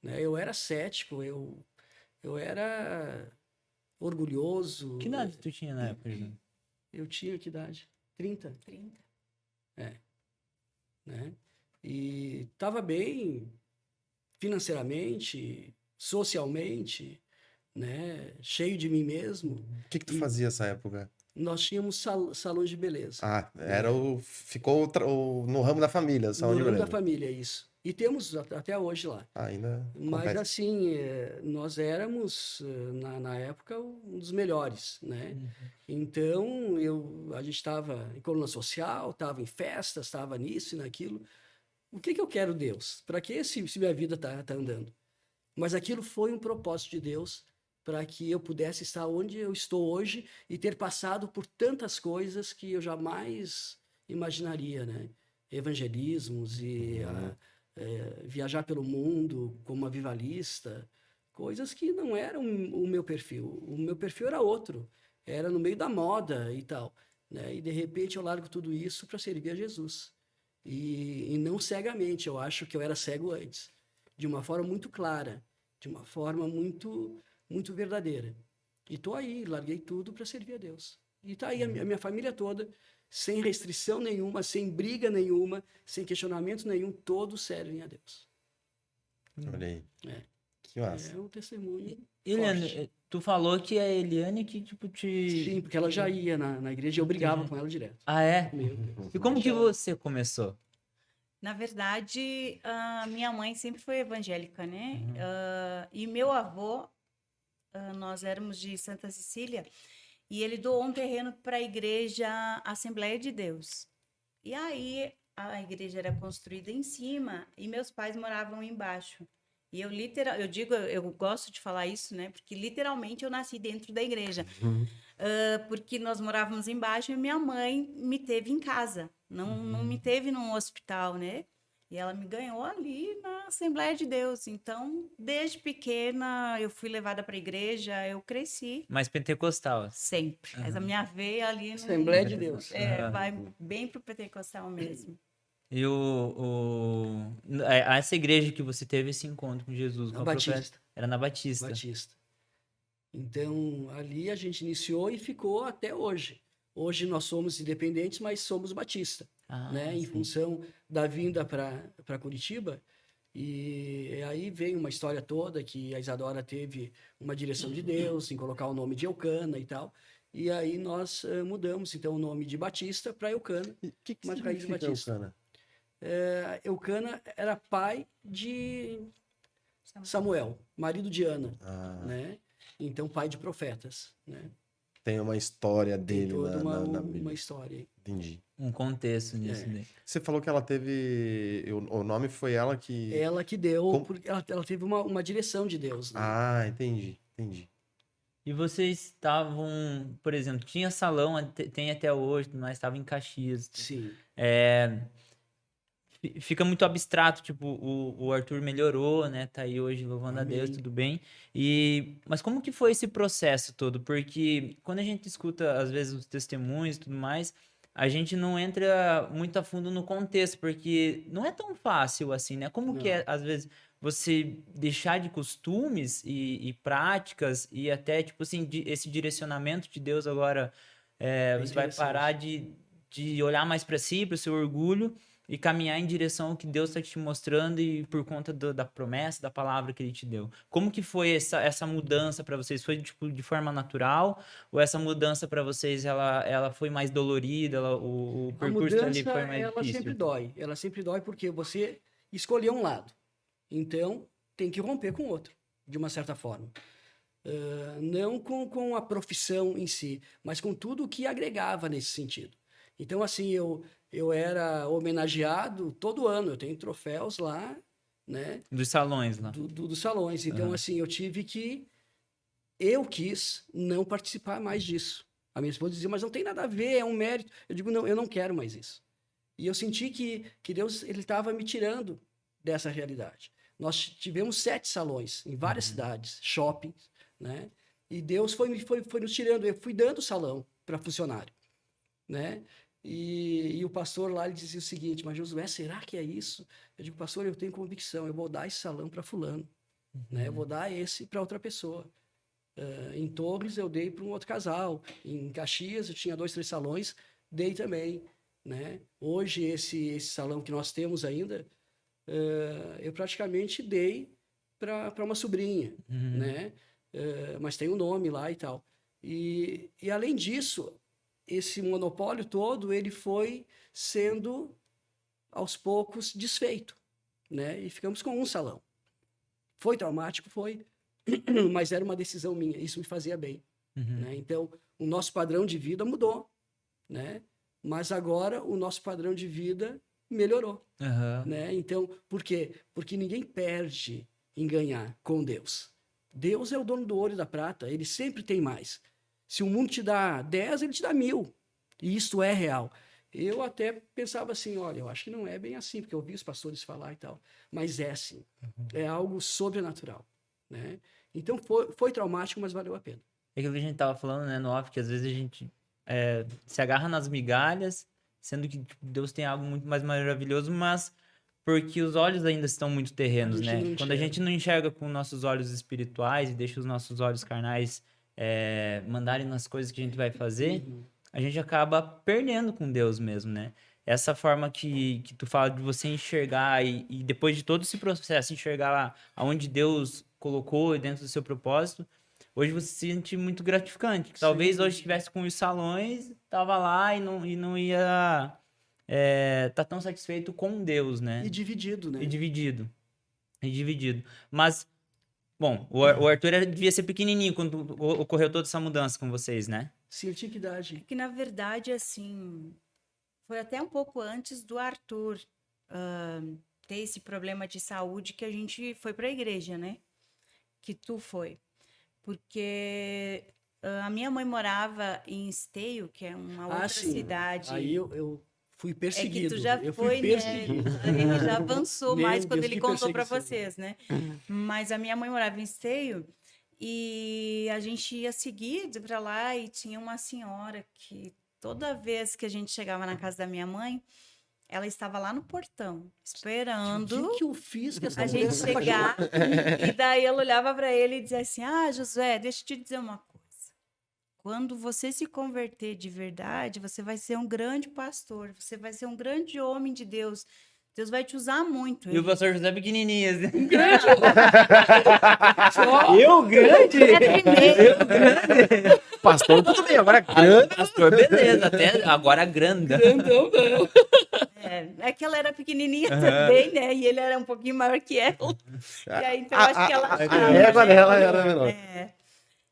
né? Eu era cético, eu era orgulhoso. Que idade tu tinha na época, Júnior? Eu tinha que idade? 30, 30. né? E estava bem financeiramente, socialmente, né? Cheio de mim mesmo. O que tu E fazia nessa época? nós tínhamos salões de beleza. Ah, ficou no ramo da família, o salão No de ramo da beleza. família, isso. E temos até hoje lá. Ainda Mas acontece. assim, nós éramos, na época, um dos melhores, né? Então, a gente estava em coluna social, estava em festas, estava nisso e naquilo. O que eu quero, Deus? Para que se minha vida tá andando? Mas aquilo foi um propósito de Deus para que eu pudesse estar onde eu estou hoje e ter passado por tantas coisas que eu jamais imaginaria, né? Evangelismos e viajar pelo mundo como avivalista, coisas que não eram o meu perfil. O meu perfil era outro, era no meio da moda e tal, né? E de repente eu largo tudo isso para servir a Jesus. E não cegamente, eu acho que eu era cego antes, de uma forma muito clara, de uma forma muito verdadeira. E tô aí, larguei tudo para servir a Deus. E tá aí a minha família toda, sem restrição nenhuma, sem briga nenhuma, sem questionamento nenhum, todos servem a Deus. Olha aí. É. Que massa. É um testemunho Eliane, forte. tu falou que é a Eliane que, tipo, te... Sim, porque ela já ia na igreja e eu brigava com ela direto. Ah, é? Meu Deus. E como que você começou? Na verdade, minha mãe sempre foi evangélica, né? E meu avô, nós éramos de Santa Cecília, e ele doou um terreno para a igreja Assembleia de Deus. E aí a igreja era construída em cima e meus pais moravam embaixo. E eu gosto de falar isso, né? Porque literalmente eu nasci dentro da igreja. Porque nós morávamos embaixo e minha mãe me teve em casa, não me teve num hospital, né? E ela me ganhou ali na Assembleia de Deus. Então, desde pequena, eu fui levada para a igreja, eu cresci Mais pentecostal. sempre. Mas a minha veia ali Assembleia de Deus. vai bem pro pentecostal mesmo. E essa igreja que você teve esse encontro com Jesus, Na qual Batista. profeta? Era na Batista. Batista. Então, ali a gente iniciou e ficou até hoje. Hoje nós somos independentes, mas somos Batista, né? Em sim. função da vinda para Curitiba. E aí vem uma história toda que a Isadora teve uma direção de Deus em colocar o nome de Eucana e tal. E aí nós mudamos, então, o nome de Batista para Eucana. O que Uma raiz significa batista. Eucana? Eucana era pai de Samuel, marido de Ana, né? Então, pai de profetas, né? Tem uma história Tem dele toda na uma Bíblia. história aí. Entendi. Um contexto nisso daí. Você falou que ela teve... O nome foi ela que... Ela que deu, Como- porque ela teve uma direção de Deus, né? Ah, entendi. E vocês estavam, por exemplo, tinha salão, tem até hoje, mas estava em Caxias. Sim. Fica muito abstrato, tipo, o Arthur melhorou, né? Tá aí hoje louvando a Deus, Amém. tudo bem. Mas como que foi esse processo todo? Porque quando a gente escuta, às vezes, os testemunhos e tudo mais, a gente não entra muito a fundo no contexto, porque não é tão fácil assim, né? Como que é, às vezes, você deixar de costumes e práticas e até, tipo assim, esse direcionamento de Deus agora, você vai interessante. parar de olhar mais para si, para o seu orgulho, e caminhar em direção ao que Deus está te mostrando e por conta da promessa, da palavra que Ele te deu. Como que foi essa mudança para vocês? Foi tipo, de forma natural? Ou essa mudança para vocês ela foi mais dolorida? O A percurso ali mudança, foi mais ela difícil? sempre dói. Ela sempre dói porque você escolheu um lado. Então, tem que romper com o outro, de uma certa forma. Não com a profissão em si, mas com tudo o que agregava nesse sentido. Então, assim, eu era homenageado todo ano. Eu tenho troféus lá, né? Dos salões lá. Dos salões. Então, assim, eu quis não participar mais disso. A minha esposa dizia, mas não tem nada a ver, é um mérito. Eu digo, não, eu não quero mais isso. E eu senti que Deus ele estava me tirando dessa realidade. Nós tivemos 7 salões em várias cidades, shoppings, né? E Deus foi nos tirando. Eu fui dando salão para funcionário, né? E o pastor lá ele dizia o seguinte, mas Josué, será que é isso? Eu digo, pastor, eu tenho convicção, eu vou dar esse salão para fulano. né? Eu vou dar esse para outra pessoa. Em Torres eu dei para um outro casal. Em Caxias eu tinha 2, 3 salões, dei também, né? Hoje esse salão que nós temos ainda, eu praticamente dei para uma sobrinha, né? Mas tem um nome lá e tal. E além disso, esse monopólio todo ele foi sendo aos poucos desfeito, né? E ficamos com um salão. Foi traumático, foi, mas era uma decisão minha, isso me fazia bem, né? Então, o nosso padrão de vida mudou, né? Mas agora o nosso padrão de vida melhorou, né? Então, por quê? Porque ninguém perde em ganhar com Deus. Deus é o dono do ouro e da prata, ele sempre tem mais. Se o mundo te dá 10, ele te dá 1000, e isto é real. Eu até pensava assim, olha, eu acho que não é bem assim, porque eu ouvi os pastores falar e tal, mas é assim, é algo sobrenatural, né? Então foi traumático, mas valeu a pena. É aquilo que a gente tava falando, né, no off, que às vezes a gente se agarra nas migalhas, sendo que tipo, Deus tem algo muito mais maravilhoso, mas porque os olhos ainda estão muito terrenos, né? Quando a gente não enxerga com nossos olhos espirituais e deixa os nossos olhos carnais mandarem nas coisas que a gente vai fazer, a gente acaba perdendo com Deus mesmo, né? Essa forma que tu fala de você enxergar e depois de todo esse processo, enxergar lá aonde Deus colocou dentro do seu propósito, hoje você se sente muito gratificante. Talvez hoje estivesse com os salões, tava lá e não ia tá tão satisfeito com Deus, né? E dividido, né? E dividido. Mas, bom, o Arthur devia ser pequenininho quando ocorreu toda essa mudança com vocês, né? Sim, ele tinha que idade. Que, na verdade, assim, foi até um pouco antes do Arthur ter esse problema de saúde que a gente foi para a igreja, né? Que tu foi. Porque a minha mãe morava em Esteio, que é uma outra cidade. Aí eu fui perseguido. É que tu já eu foi, fui perseguido. né? Ele já avançou Meu mais quando Deus, ele que contou para perseguição. vocês, né? Mas a minha mãe morava em Esteio e a gente ia seguido para lá e tinha uma senhora que toda vez que a gente chegava na casa da minha mãe, ela estava lá no portão, esperando O que eu fiz que essa a mulher gente chegar. E daí ela olhava para ele e dizia assim: Ah, Josué, deixa eu te dizer uma coisa. Quando você se converter de verdade, você vai ser um grande pastor, você vai ser um grande homem de Deus. Deus vai te usar muito. E o pastor José pequenininho, assim. grande. Eu grande? Eu grande? Pastor, tudo bem, agora grande. Pastor, beleza. Até agora grande. Grandão, não. É que ela era pequenininha também, né? E ele era um pouquinho maior que ela. E aí, então, acho que ela A achava, régua né? dela era menor.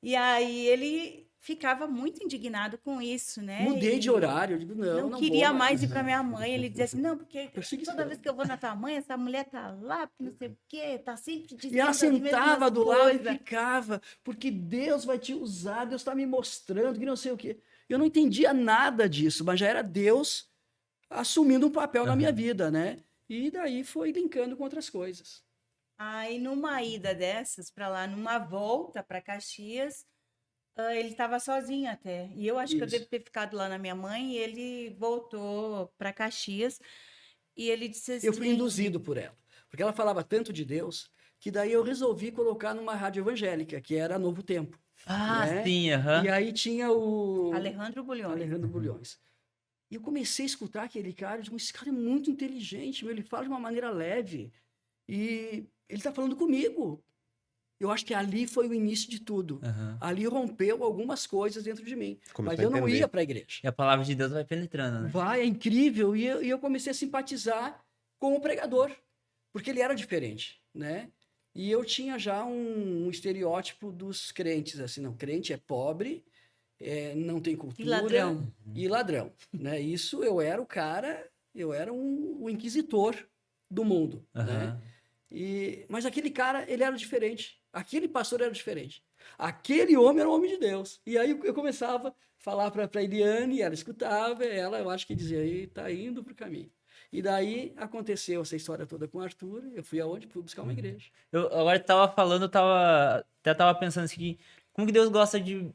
E aí ele ficava muito indignado com isso, né? Mudei de E horário. Eu digo, não não queria vou mais ir para minha mãe. Ele dizia assim: não, porque Perseguição. toda vez que eu vou na tua mãe, essa mulher tá lá, porque não sei o quê, tá sempre dizendo E ela as mesmas sentava do lado e coisas. ficava, porque Deus vai te usar, Deus está me mostrando que não sei o quê. Eu não entendia nada disso, mas já era Deus assumindo um papel na minha vida, né? E daí foi linkando com outras coisas. Aí, numa ida dessas para lá, numa volta para Caxias, ele estava sozinho até. E eu acho que eu Isso. devo ter ficado lá na minha mãe e ele voltou para Caxias. E ele disse assim... Eu fui induzido por ela, porque ela falava tanto de Deus, que daí eu resolvi colocar numa rádio evangélica, que era Novo Tempo. Ah, né? sim, aham. E aí tinha o... Alejandro Bulhões. E eu comecei a escutar aquele cara, eu digo, esse cara é muito inteligente, meu, ele fala de uma maneira leve. E ele está falando comigo. Eu acho que ali foi o início de tudo. Aham. Ali rompeu algumas coisas dentro de mim. Começou Mas a eu não entender. ia para a igreja. E a palavra de Deus vai penetrando, né? Vai, é incrível. E eu comecei a simpatizar com o pregador, porque ele era diferente, né? E eu tinha já um estereótipo dos crentes, assim, não, crente é pobre, não tem cultura. E ladrão. Né? Isso eu era o cara, eu era o inquisitor do mundo, né? Aham. Mas aquele cara, ele era diferente. Aquele pastor era diferente. Aquele homem era um homem de Deus. E aí eu começava a falar para Eliane, ela escutava, eu acho que dizia, aí tá indo pro caminho. E daí aconteceu essa história toda com o Arthur, eu fui aonde? Fui buscar uma igreja. Eu agora tava falando, até tava pensando assim, como que Deus gosta de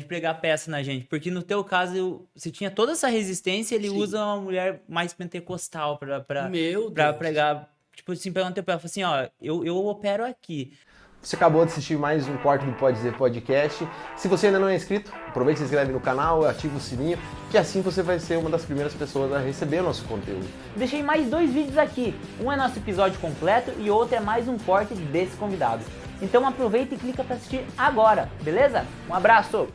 pregar peça na gente? Porque no teu caso, você tinha toda essa resistência, ele Sim. usa uma mulher mais pentecostal pra Meu pra Deus. pregar. Tipo assim, pergunta pra ela, assim, ó, eu opero aqui. Você acabou de assistir mais um corte do Pode Dizer Podcast. Se você ainda não é inscrito, aproveite e se inscreve no canal, ativa o sininho, que assim você vai ser uma das primeiras pessoas a receber o nosso conteúdo. Deixei mais 2 vídeos aqui, um é nosso episódio completo e outro é mais um corte desse convidado. Então aproveita e clica para assistir agora, beleza? Um abraço!